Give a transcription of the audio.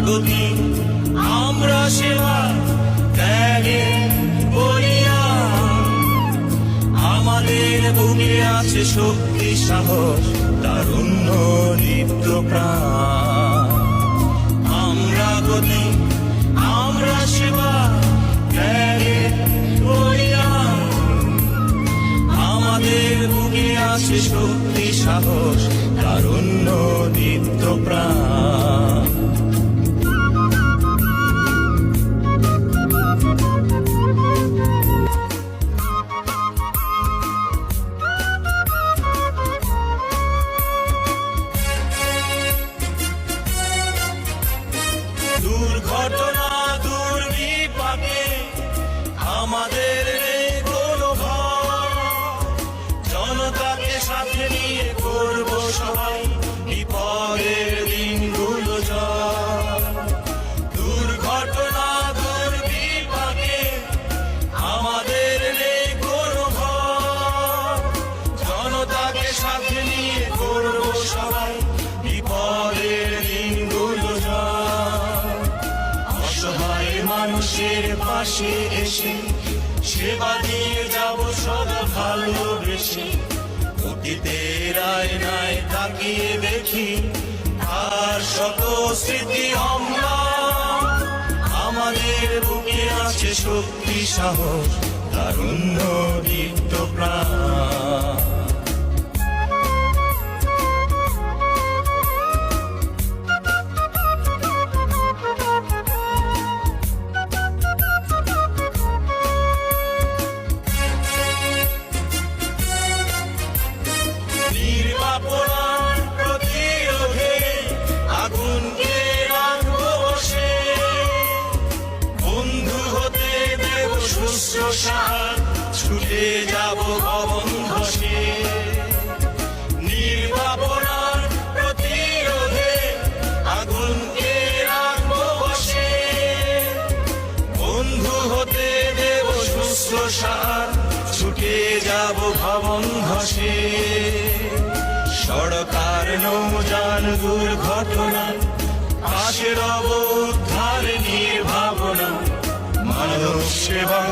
গতি আমরা সেবা ত্যাগে বলিয়া। আমাদের বুকে আছে শক্তি সাহস তারুণ্য লিপ্ত প্রাণ। আমরা গতি আমরা সেবা ত্যাগে বলিয়া। আমাদের বুকে আছে শক্তি সাহস তারুণ্য দীপ্ত প্রাণ। দুর্ঘটনা দুর্বিপাকে আমাদের কোনো ভয়। জনতাকে সাথে নিয়ে করব সবাই বিপদের দিনগুলো জয়। দুর্ঘটনা দুর্বিপাকে আমাদের কোনো ভয়। জনতাকে সাথে নিয়ে করব সবাই বিপদের দিনগুলো জয়। অসহায় মানুষের পাশে এসে সেবা দিয়ে যাব সদা ভালোবেসে। অতীতের আয়নায় তাকিয়ে দেখি আর শত স্মৃতি অম্লান। আমাদের বুকে আছে শক্তি সাহস তারুণ্য দীপ্ত প্রাণ। নির্বাপন প্রতিরোধে আগুনকে রাখবো বসে। বন্ধু হতে দেব শুশ্রূষার ছুটে যাব ভবন ধসে। নির্বাপন প্রতিরোধে আগুনকে রাখবো বসে। বন্ধু হতে দেব শুশ্রূষার ছুটে যাব ভবন ধসে। সড়কার নৌযান দুর্ঘটনা পাশে রব উদ্ধার নির্ভাবনা। মানব সেবা